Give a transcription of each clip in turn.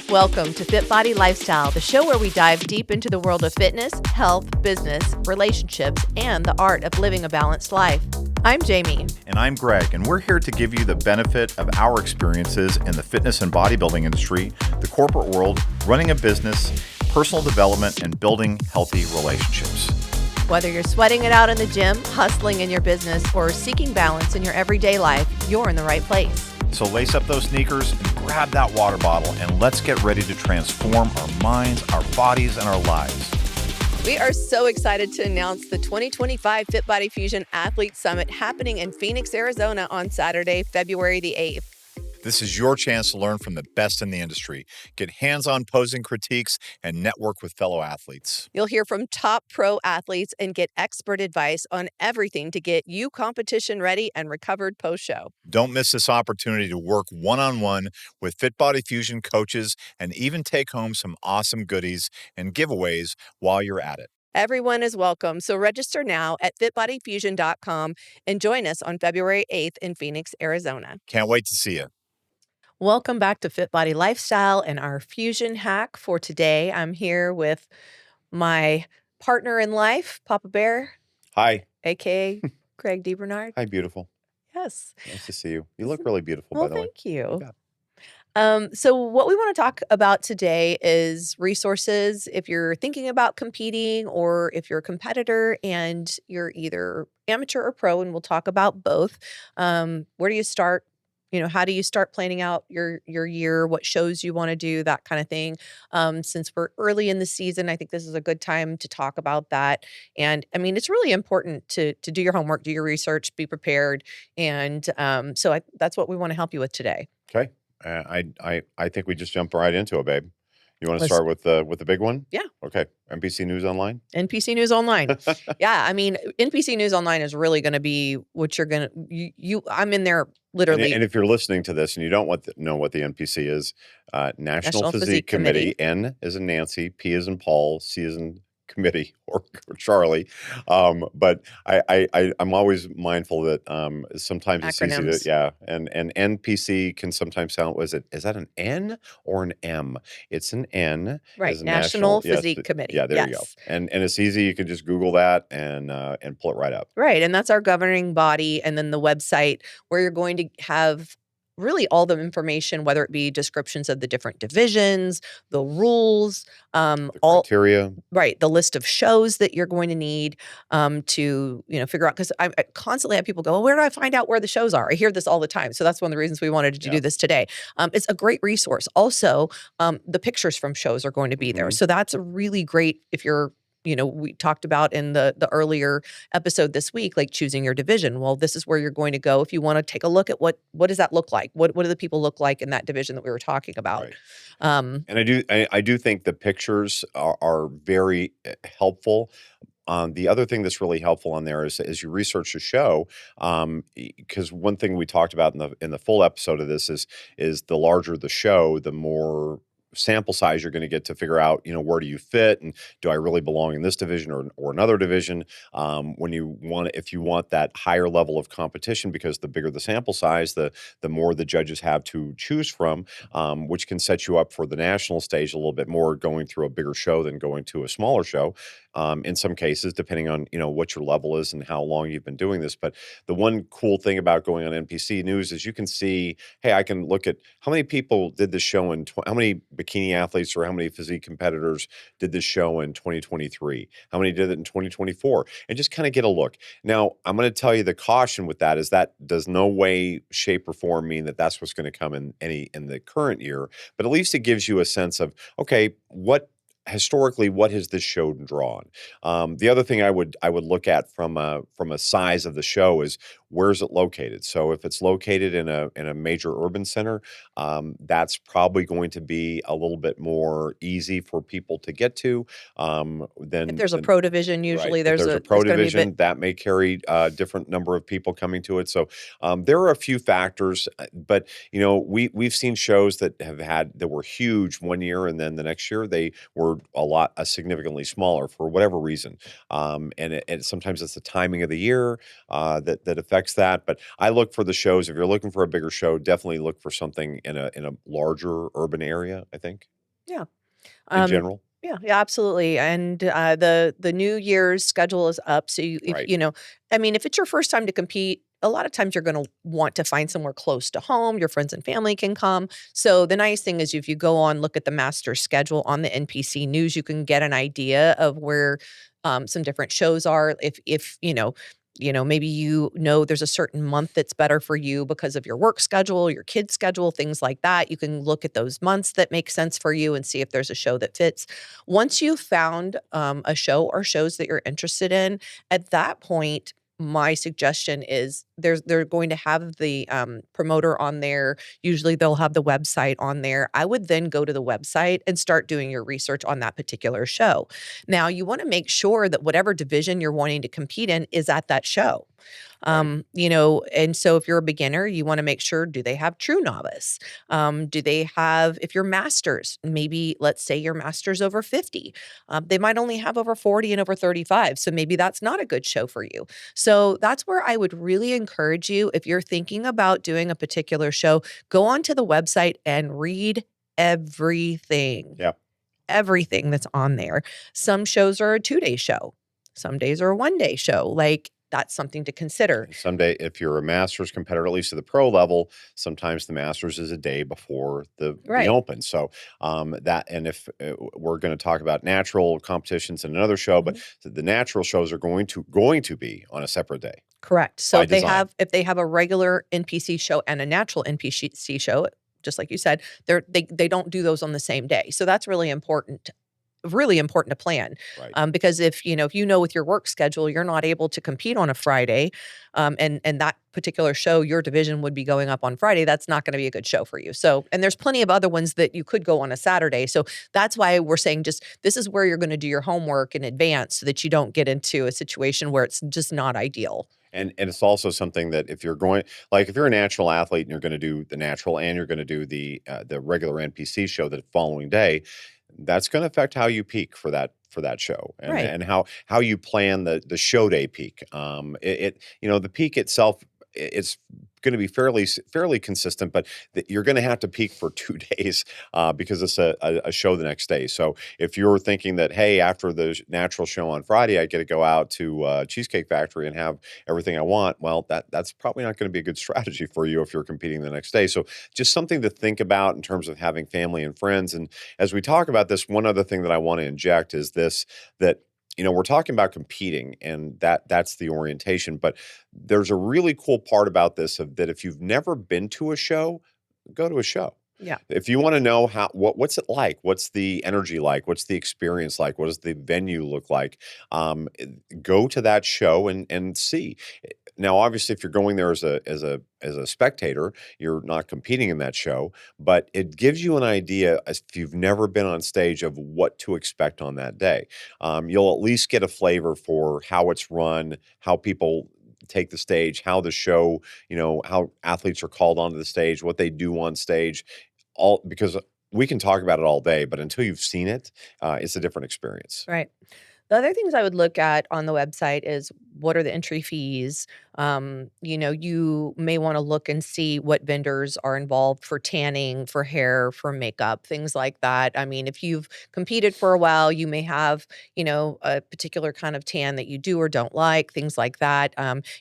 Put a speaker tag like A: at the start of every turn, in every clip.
A: Welcome to FitBody Lifestyle, the show where we dive deep into the world of fitness, health, business, relationships, and the art of living a balanced life. I'm Jami.
B: And I'm Greg, and we're here to give you the benefit of our experiences in the fitness and bodybuilding industry, the corporate world, running a business, personal development, and building healthy relationships.
A: Whether you're sweating it out in the gym, hustling in your business, or seeking balance in your everyday life, you're in the right place.
B: So lace up those sneakers and grab that water bottle, and let's get ready to transform our minds, our bodies, and our lives.
A: We are so excited to announce the 2025 FitBody Fusion Athlete Summit happening in Phoenix, Arizona on Saturday, February the 8th.
B: This is your chance to learn from the best in the industry, get hands-on posing critiques, and network with fellow athletes.
A: You'll hear from top pro athletes and get expert advice on everything to get you competition ready and recovered post-show.
B: Don't miss this opportunity to work one-on-one with FitBody Fusion coaches and even take home some awesome goodies and giveaways while you're at it.
A: Everyone is welcome, so register now at fitbodyfusion.com and join us on February 8th in Phoenix, Arizona.
B: Can't wait to see you.
A: Welcome back to FitBody Lifestyle and our Fusion hack for today. I'm here with my partner in life, Papa Bear,
B: Hi.
A: aka Greg DeBernard.
B: Hi, beautiful.
A: Yes.
B: Nice to see you. You look really beautiful,
A: Well,
B: by the way.
A: thank you.
B: Yeah.
A: So what we want to talk about today is resources. If you're thinking about competing or if you're a competitor and you're either amateur or pro, and we'll talk about both, where do you start? How do you start planning out your year, what shows you want to do, that kind of thing. Since we're early in the season, I think this is a good time to talk about that. And I mean, it's really important to do your homework, do your research, be prepared. And so that's what we want to help you with today.
C: Okay. I think we just jump right into it, babe. You want to start with the big one?
A: Yeah.
C: Okay. NPC News Online.
A: NPC News Online. Yeah, I mean, NPC News Online is really going to be what you're going to, I'm in there literally.
C: And if you're listening to this and you don't know what the NPC is, National Physique Committee. N is in Nancy, P is in Paul, C is in committee or Charlie. But I'm always mindful that sometimes it's easy
A: Acronyms.
C: to, and NPC can sometimes sound, is that an N or an M? It's an N.
A: Right,
C: as a
A: National
C: yes,
A: Physique Committee.
C: Yeah, there you go.
A: Yes.
C: And it's easy. You can just Google that and pull it right up.
A: Right, and that's our governing body, and then the website where you're going to have really all the information, whether it be descriptions of the different divisions, the rules,
C: The criteria.
A: right, the list of shows that you're going to need to figure out. Because I constantly have people go, well, where do I find out where the shows are? I hear this all the time, so that's one of the reasons we wanted to do this today. It's a great resource. Also, the pictures from shows are going to be there, so that's a really great if you're. We talked about in the earlier episode this week, like choosing your division. Well, this is where you're going to go if you want to take a look at what does that look like? What do the people look like in that division that we were talking about?
C: Right. And I do think the pictures are very helpful. The other thing that's really helpful on there is as you research a show, because one thing we talked about in the full episode of this is the larger the show, the more sample size you're going to get to figure out, where do you fit and do I really belong in this division or another division? If you want that higher level of competition, because the bigger the sample size, the more the judges have to choose from, which can set you up for the national stage a little bit more, going through a bigger show than going to a smaller show. In some cases, depending on, what your level is and how long you've been doing this. But the one cool thing about going on NPC News is you can see, hey, I can look at how many people did this show how many bikini athletes or how many physique competitors did this show in 2023? How many did it in 2024? And just kind of get a look. Now, I'm going to tell you the caution with that is that does no way, shape, or form mean that that's what's going to come in the current year. But at least it gives you a sense of, okay, historically, what has this show drawn? The other thing I would look at from a size of the show is where is it located? So if it's located in a major urban center, that's probably going to be a little bit more easy for people to get to. If
A: there's a pro division, usually
C: right.
A: there's
C: a pro division that may carry a different number of people coming to it. So there are a few factors, but we've seen shows that were huge one year and then the next year they were significantly smaller for whatever reason. And sometimes it's the timing of the year that affects that. But I look for the shows. If you're looking for a bigger show, definitely look for something in a larger urban area, I think.
A: Yeah.
C: in
A: Um,
C: general?
A: yeah, yeah, absolutely. And the New Year's schedule is up. So if
C: Right.
A: I mean, if it's your first time to compete, a lot of times you're going to want to find somewhere close to home. Your friends and family can come. So the nice thing is, if you go on, look at the master schedule on the NPC News, you can get an idea of where some different shows are. If maybe there's a certain month that's better for you because of your work schedule, your kids schedule, things like that. You can look at those months that make sense for you and see if there's a show that fits. Once you've found a show or shows that you're interested in, at that point, my suggestion is they're going to have the promoter on there. Usually they'll have the website on there. I would then go to the website and start doing your research on that particular show. Now, you want to make sure that whatever division you're wanting to compete in is at that show.
C: Right.
A: And so if you're a beginner, you want to make sure, do they have true novice? Do they have, if you're masters, maybe let's say your masters over 50, they might only have over 40 and over 35. So maybe that's not a good show for you. So that's where I would really encourage you, if you're thinking about doing a particular show, go onto the website and read everything,
C: Yeah.
A: everything that's on there. Some shows are a 2-day show. Some days are a 1-day show. Like, that's something to consider.
C: Someday, if you're a Masters competitor, at least at the pro level, sometimes the Masters is a day before the
A: Right.
C: Open. So and if we're going to talk about natural competitions in another show, but
A: Mhm.
C: the natural shows are going to be on a separate day
A: Correct. So
C: by design.
A: if they have a regular NPC show and a natural NPC show, just like you said, they don't do those on the same day. So that's really important to plan,
C: Right.
A: because if with your work schedule you're not able to compete on a Friday, and that particular show, your division would be going up on Friday, that's not going to be a good show for you. So, and there's plenty of other ones that you could go on a Saturday. So that's why we're saying, just this is where you're going to do your homework in advance so that you don't get into a situation where it's just not ideal.
C: And it's also something that if you're going, like if you're a natural athlete and you're going to do the natural and you're going to do the regular NPC show the following day, that's going to affect how you peak for that show, and
A: Right.
C: and how you plan the show day peak. The peak itself, it's going to be fairly consistent, but you're going to have to peak for 2 days because it's a show the next day. So if you're thinking that, hey, after the natural show on Friday, I get to go out to Cheesecake Factory and have everything I want, well, that's probably not going to be a good strategy for you if you're competing the next day. So just something to think about in terms of having family and friends. And as we talk about this, one other thing that I want to inject is this, that we're talking about competing, and that's the orientation. But there's a really cool part about this, of that if you've never been to a show, go to a show.
A: Yeah.
C: If you want to know what's it like, what's the energy like, what's the experience like, what does the venue look like, go to that show and see. Now, obviously, if you're going there as a spectator, you're not competing in that show, but it gives you an idea, as if you've never been on stage, of what to expect on that day. You'll at least get a flavor for how it's run, how people take the stage, how the show, how athletes are called onto the stage, what they do on stage, all because we can talk about it all day, but until you've seen it, it's a different experience.
A: Right. The other things I would look at on the website is, what are the entry fees? You may want to look and see what vendors are involved for tanning, for hair, for makeup, things like that. I mean, if you've competed for a while, you may have, a particular kind of tan that you do or don't like, things like that.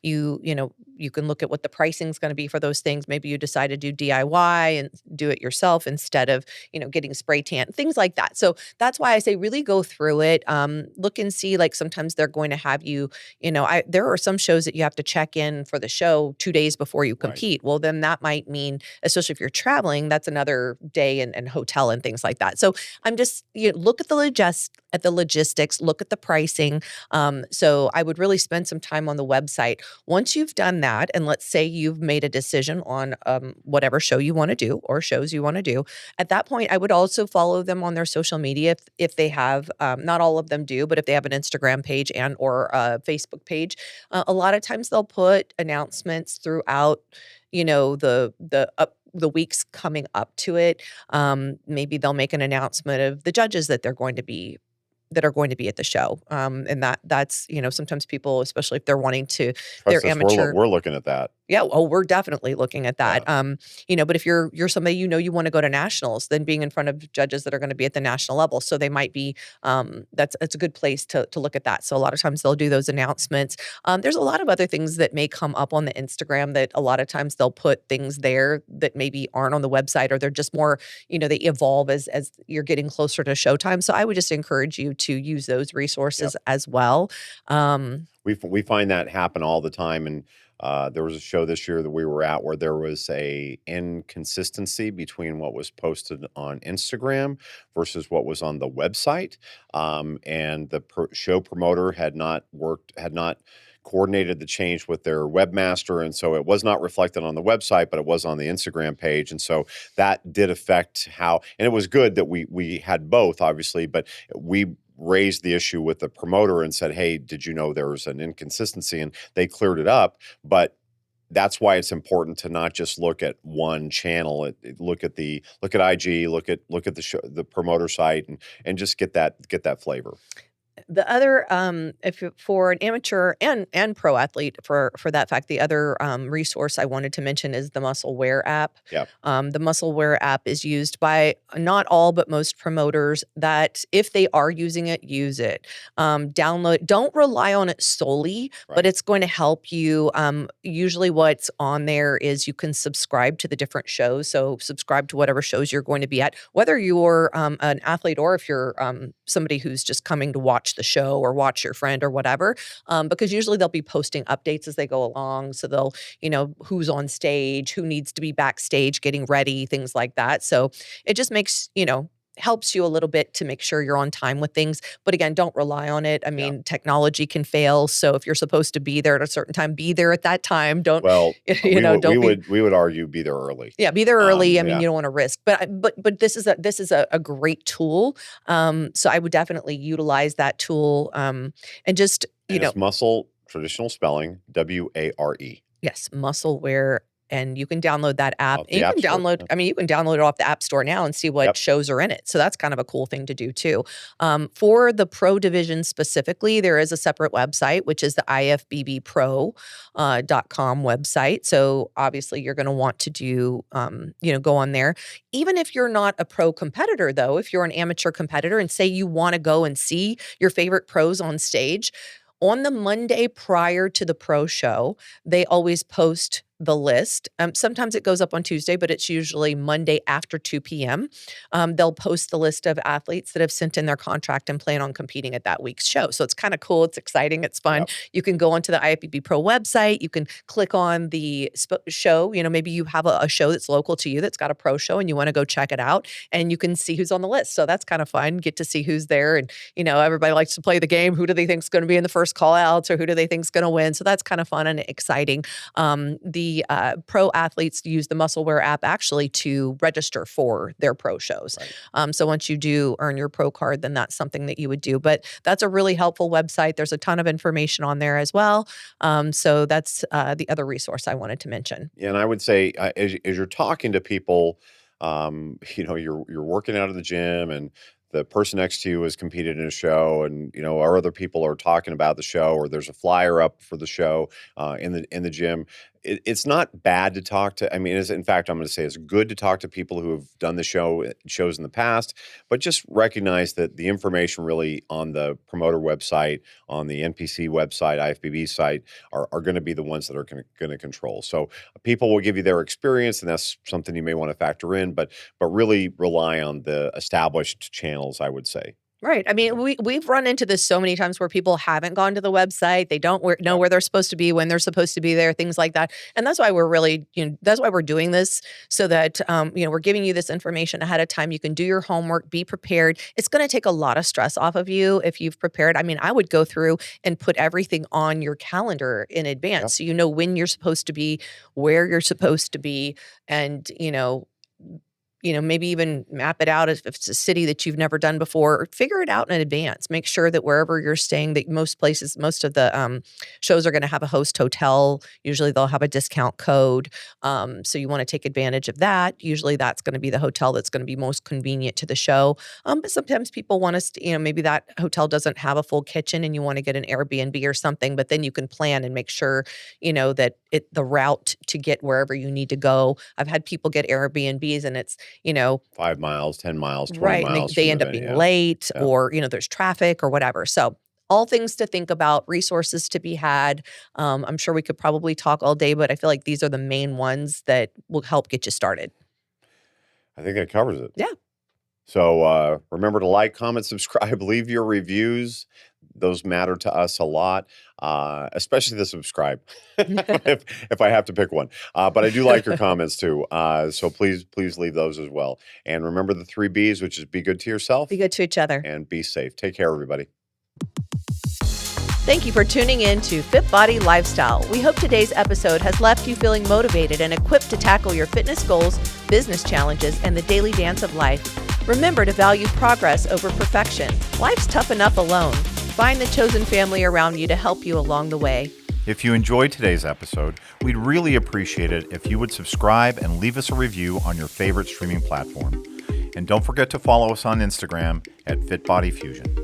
A: You can look at what the pricing is going to be for those things. Maybe you decide to do DIY and do it yourself instead of, getting spray tan, things like that. So that's why I say, really go through it. Look and see, like sometimes they're going to have you, there are some shows that you have to check in for the show 2 days before you
C: Right.
A: compete. Well, then that might mean, especially if you're traveling, that's another day and hotel and things like that. So I'm just, look at the logistics, look at the pricing. So I would really spend some time on the website. Once you've done that, and let's say you've made a decision on whatever show you want to do or shows you want to do, at that point, I would also follow them on their social media if they have. Not all of them do, but if they have an Instagram page and or a Facebook page, a lot of times they'll put announcements throughout, the weeks coming up to it. Maybe they'll make an announcement of the judges that are going to be at the show. And that's, sometimes people, especially if they're wanting to, they're
C: Trust us,
A: amateur.
C: we're looking at that.
A: Yeah, oh, we're definitely looking at that.
C: Yeah.
A: But if you're somebody, you want to go to nationals, then being in front of judges that are going to be at the national level, so they might be that's a good place to look at that. So a lot of times they'll do those announcements. There's a lot of other things that may come up on the Instagram that a lot of times they'll put things there that maybe aren't on the website, or they're just more, they evolve as you're getting closer to showtime. So I would just encourage you to use those resources
C: Yep.
A: as well. Um,
C: We find that happen all the time, and there was a show this year that we were at where there was a inconsistency between what was posted on Instagram versus what was on the website, and the show promoter had not coordinated the change with their webmaster, and so it was not reflected on the website, but it was on the Instagram page, and so that did affect how. And it was good that we had both, obviously, but we raised the issue with the promoter and said, "Hey, did you know there was an inconsistency?" And they cleared it up. But that's why it's important to not just look at one channel. Look at IG, look at the show, the promoter site, and just get that flavor.
A: The other, for an amateur and pro athlete, for that fact, the other resource I wanted to mention is the Muscle Wear app.
C: Yeah.
A: The Muscle Wear app is used by not all but most promoters. That if they are using it, use it. Download. Don't rely on it solely, but
C: Right.
A: it's going to help you. Usually, what's on there is you can subscribe to the different shows. So subscribe to whatever shows you're going to be at, whether you're an athlete or if you're somebody who's just coming to watch the show or watch your friend or whatever, because usually they'll be posting updates as they go along. So they'll, who's on stage, who needs to be backstage getting ready, things like that. So it just makes, helps you a little bit to make sure you're on time with things. But again, don't rely on it. I
C: Yeah.
A: mean, technology can fail. So if you're supposed to be there at a certain time, be there at that time. Don't,
C: Well,
A: don't be.
C: we would argue be there early.
A: Yeah, be there early. I mean,
C: Yeah.
A: you don't want to risk, but this is a great tool. So I would definitely utilize that tool. And just
C: And it's muscle, traditional spelling, WARE.
A: yes, Muscle Wear. And you can download that app.
C: Off
A: And
C: the
A: you
C: App
A: can
C: Store.
A: download, I mean, you can download it off the App Store now and see what
C: Yep.
A: shows are in it. So that's kind of a cool thing to do too. For the pro division specifically, there is a separate website, which is the ifbbpro.com website. So obviously you're going to want to do, go on there. Even if you're not a pro competitor, though, if you're an amateur competitor and say you want to go and see your favorite pros on stage, on the Monday prior to the pro show, they always post the list. Sometimes it goes up on Tuesday, but it's usually Monday after 2 p.m. They'll post the list of athletes that have sent in their contract and plan on competing at that week's show. So it's kind of cool. It's exciting. It's fun.
C: Yep.
A: You can go onto the IFBB Pro website. You can click on the show. Maybe you have a show that's local to you that's got a pro show and you want to go check it out, and you can see who's on the list. So that's kind of fun. Get to see who's there. And, everybody likes to play the game. Who do they think is going to be in the first call outs, or who do they think is going to win? So that's kind of fun and exciting. The pro athletes use the Muscle Wear app actually to register for their pro shows.
C: Right.
A: So once you do earn your pro card, then that's something that you would do. But that's a really helpful website. There's a ton of information on there as well. So that's the other resource I wanted to mention.
C: Yeah, and I would say as you're talking to people, you're working out of the gym, and the person next to you has competed in a show, and our other people are talking about the show, or there's a flyer up for the show in the gym. It's not bad to talk to. I mean, in fact, I'm going to say it's good to talk to people who have done the shows in the past, but just recognize that the information really on the promoter website, on the NPC website, IFBB site, are going to be the ones that are going to control. So people will give you their experience, and that's something you may want to factor in, but really rely on the established channels, I would say.
A: Right. I mean, we've run into this so many times where people haven't gone to the website. They don't know
C: Yeah.
A: where they're supposed to be, when they're supposed to be there, things like that. And that's why we're really, that's why we're doing this, so that, we're giving you this information ahead of time. You can do your homework, be prepared. It's going to take a lot of stress off of you if you've prepared. I mean, I would go through and put everything on your calendar in advance.
C: Yep.
A: So you know when you're supposed to be, where you're supposed to be, and, maybe even map it out if it's a city that you've never done before, or figure it out in advance. Make sure that wherever you're staying, that most places, most of the shows are going to have a host hotel. Usually they'll have a discount code. So you want to take advantage of that. Usually that's going to be the hotel that's going to be most convenient to the show. But sometimes people want to, maybe that hotel doesn't have a full kitchen and you want to get an Airbnb or something, but then you can plan and make sure, that the route to get wherever you need to go. I've had people get Airbnbs and it's,
C: 5 miles, 10 miles, 20
A: right. And
C: miles
A: they
C: from
A: end
C: the
A: up
C: venue.
A: being
C: Yeah.
A: late
C: Yeah.
A: or, there's traffic or whatever. So all things to think about, resources to be had. I'm sure we could probably talk all day, but I feel like these are the main ones that will help get you started.
C: I think that covers it.
A: Yeah.
C: So remember to like, comment, subscribe, leave your reviews. Those matter to us a lot, especially the subscribe, if I have to pick one. But I do like your comments too. So please leave those as well. And remember the 3 Bs, which is be good to yourself
A: Be good to each other.
C: and be safe. Take care, everybody.
A: Thank you for tuning in to FitBody Lifestyle. We hope today's episode has left you feeling motivated and equipped to tackle your fitness goals, business challenges, and the daily dance of life. Remember to value progress over perfection. Life's tough enough alone. Find the chosen family around you to help you along the way.
B: If you enjoyed today's episode, we'd really appreciate it if you would subscribe and leave us a review on your favorite streaming platform. And don't forget to follow us on Instagram at FitBody Fusion.